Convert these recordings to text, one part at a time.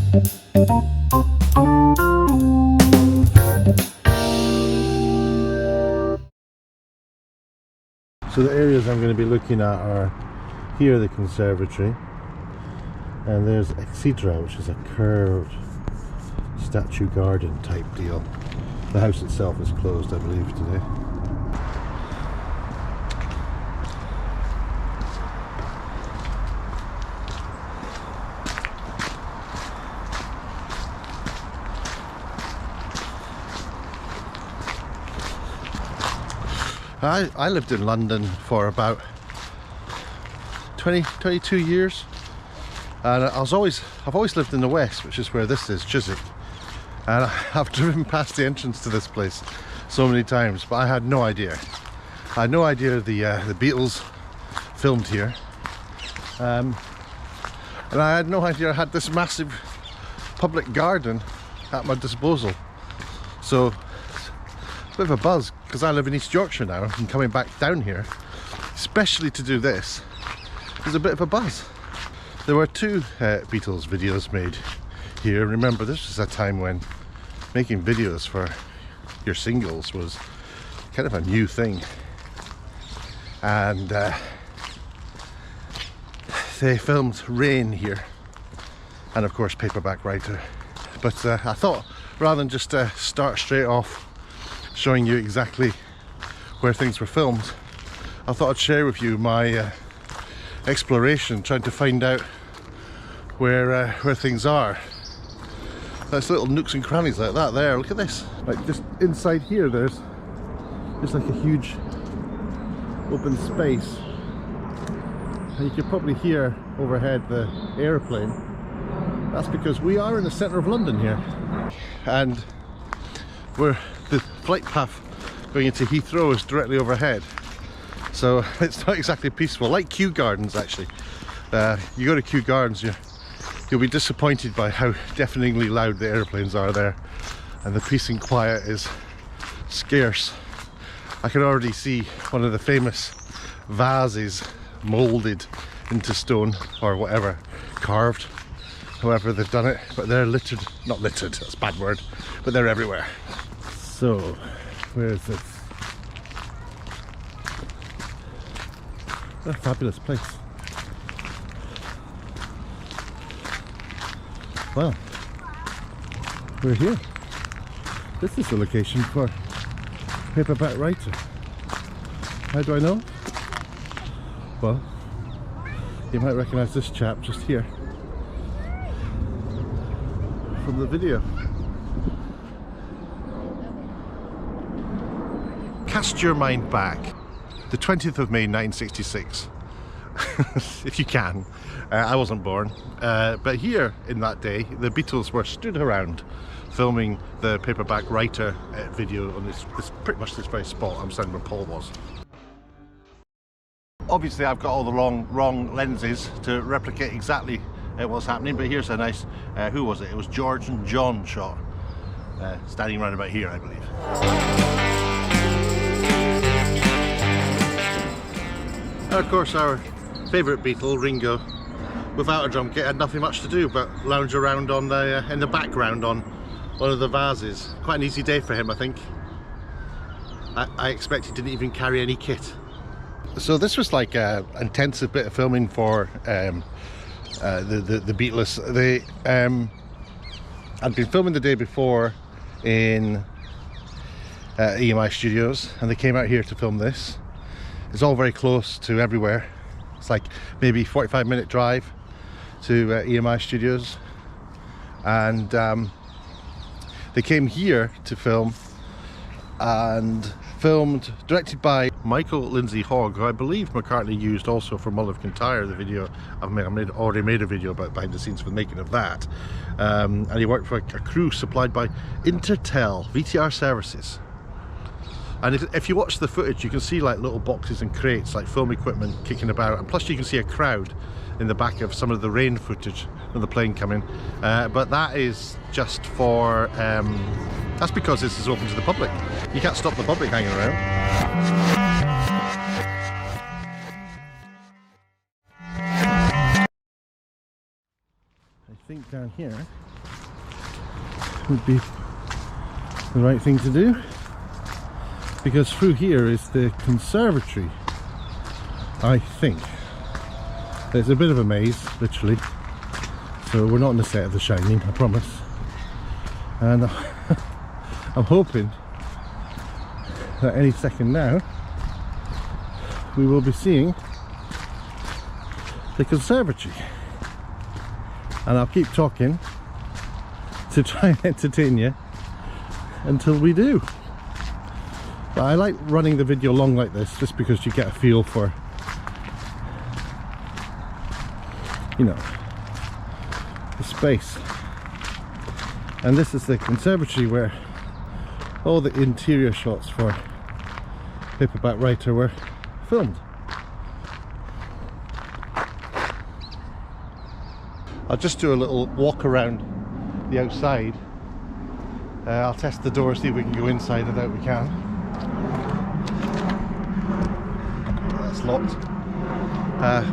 So the areas I'm going to be looking at are here, the conservatory, and there's Etc, which is a curved statue garden type deal. The house itself is closed, I believe, today. I lived in London for about 22 years, and I've always lived in the west, which is where this is, Chiswick, and I've driven past the entrance to this place so many times, but I had no idea. I had no idea the Beatles filmed here, and I had no idea I had this massive public garden at my disposal. So bit of a buzz, because I live in East Yorkshire now, and coming back down here especially to do this is a bit of a buzz. There were two Beatles videos made here. Remember, this was a time when making videos for your singles was kind of a new thing, and they filmed Rain here, and of course Paperback Writer. But I thought, rather than just start straight off showing you exactly where things were filmed, I thought I'd share with you my exploration, trying to find out where things are. There's little nooks and crannies like that there. Look at this. Like just inside here, there's just like a huge open space, and you can probably hear overhead the airplane. That's because we are in the centre of London here, and the flight path going into Heathrow is directly overhead, so it's not exactly peaceful. Like Kew Gardens, actually. You go to Kew Gardens, you'll be disappointed by how deafeningly loud the airplanes are there, and the peace and quiet is scarce. I can already see one of the famous vases moulded into stone, or whatever, carved, however they've done it, but they're littered, not littered, that's a bad word, but they're everywhere. So, where is this? What a fabulous place. Well, we're here. This is the location for Paperback Writer. How do I know? Well, you might recognise this chap just here from the video. Cast your mind back, the 20th of May 1966, if you can. I wasn't born, but here in that day the Beatles were stood around filming the Paperback Writer video on this pretty much this very spot I'm standing where Paul was. Obviously I've got all the wrong lenses to replicate exactly what's happening, but here's a nice, who was it? It was George and John shot, standing around about here, I believe. And of course our favourite Beatle, Ringo, without a drum kit, had nothing much to do but lounge around on the in the background on one of the vases. Quite an easy day for him, I think. I expect he didn't even carry any kit. So this was like an intensive bit of filming for the Beatles. They had been filming the day before in EMI Studios, and they came out here to film this. It's all very close to everywhere. It's like maybe 45-minute drive to EMI Studios, and they came here to film, and filmed, directed by Michael Lindsay-Hogg, who I believe McCartney used also for Mull of Kintyre, the video I've already made a video about behind the scenes for the making of that, and he worked for a crew supplied by Intertel VTR Services. And if you watch the footage, you can see like little boxes and crates, like film equipment kicking about, and plus you can see a crowd in the back of some of the rain footage of the plane coming. But that is just for, that's because this is open to the public. You can't stop the public hanging around. I think down here would be the right thing to do, because through here is the conservatory, I think. It's a bit of a maze, literally, so we're not on the set of The Shining, I promise. And I'm hoping that any second now we will be seeing the conservatory, and I'll keep talking to try and entertain you until we do. But I like running the video long like this just because you get a feel for, you know, the space. And this is the conservatory where all the interior shots for Paperback Writer were filmed. I'll just do a little walk around the outside. I'll test the door, see if we can go inside. I doubt we can. That's locked.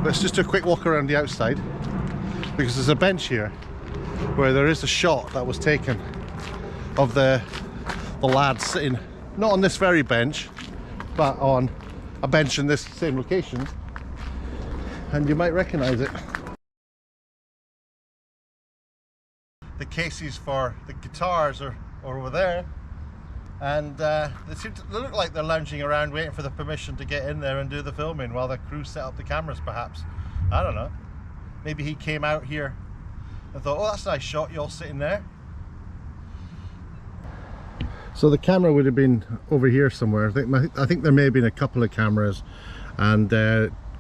Let's just do a quick walk around the outside, because there's a bench here where there is a shot that was taken of the lads sitting, not on this very bench, but on a bench in this same location, and you might recognize it. The cases for the guitars are over there, and they look like they're lounging around waiting for the permission to get in there and do the filming while the crew set up the cameras, perhaps. I don't know. Maybe he came out here and thought, oh, that's a nice shot, you all sitting there. So the camera would have been over here somewhere. I think there may have been a couple of cameras, and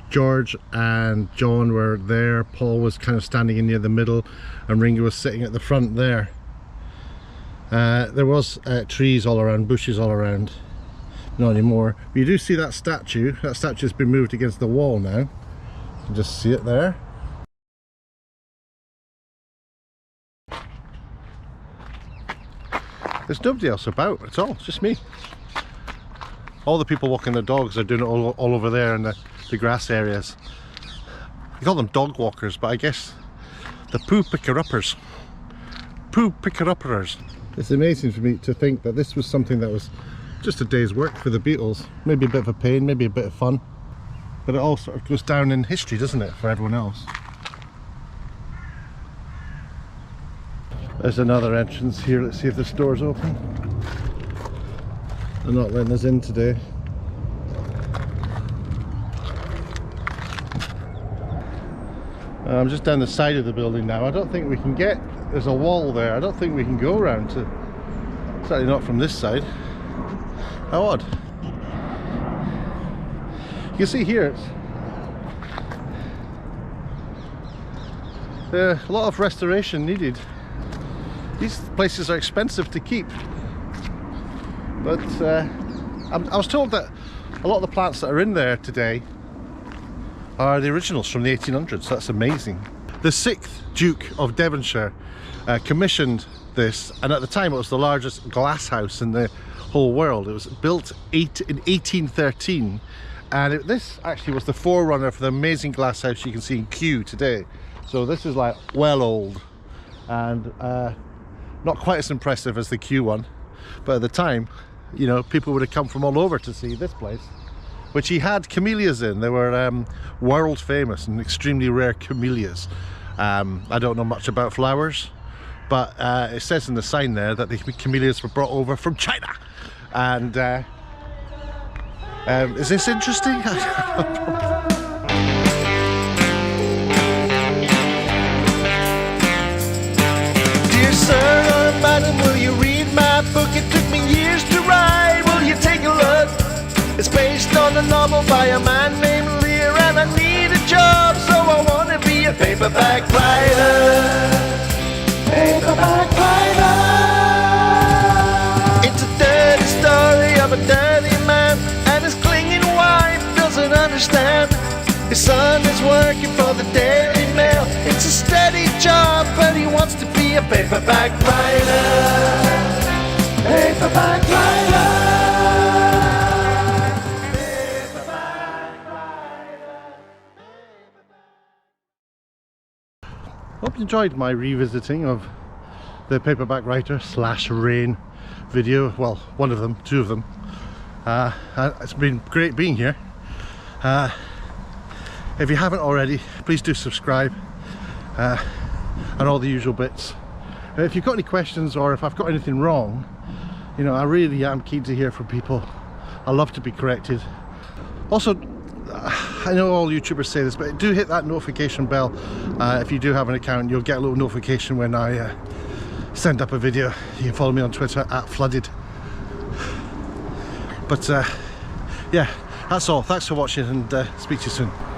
George and John were there. Paul was kind of standing in near the middle, and Ringo was sitting at the front there. There was trees all around, bushes all around. Not anymore. But you do see that statue. That statue's been moved against the wall now. You can just see it there. There's nobody else about at all, it's just me. All the people walking their dogs are doing it all over there in the grass areas. You call them dog walkers, but I guess the poo picker-uppers. Poo picker-uppers. It's amazing for me to think that this was something that was just a day's work for the Beatles. Maybe a bit of a pain, maybe a bit of fun. But it all sort of goes down in history, doesn't it, for everyone else? There's another entrance here. Let's see if this door's open. They're not letting us in today. I'm just down the side of the building now. I don't think we can get, there's a wall there. I don't think we can go around to, certainly not from this side. How odd. You can see here it's a lot of restoration needed. These places are expensive to keep, but I was told that a lot of the plants that are in there today are the originals from the 1800s, so that's amazing. The 6th Duke of Devonshire commissioned this, and at the time it was the largest glass house in the whole world. It was built in 1813, and this actually was the forerunner for the amazing glass house you can see in Kew today. So this is like well old, and not quite as impressive as the Kew one, but at the time, you know, people would have come from all over to see this place, which he had camellias in. They were world famous and extremely rare camellias. I don't know much about flowers, but it says in the sign there that the camellias were brought over from China. And is this interesting? Dear sir or madam, will you read my book? It took me years to write. Will you take a look? It's based on a novel by a man named Lear, and I need a job, so I want to be a paperback writer. Paperback writer. It's a dirty story of a dirty man, and his clinging wife doesn't understand. His son is working for the Daily Mail. It's a steady job, but he wants to be a paperback writer. Paperback writer. Hope you enjoyed my revisiting of the Paperback Writer / Rain video. Well, one of them, two of them. It's been great being here. If you haven't already, please do subscribe and all the usual bits. If you've got any questions or if I've got anything wrong, you know, I really am keen to hear from people. I love to be corrected. Also, I know all YouTubers say this, but do hit that notification bell. If you do have an account, you'll get a little notification when I send up a video. You can follow me on Twitter @flooded. But yeah, that's all. Thanks for watching, and speak to you soon.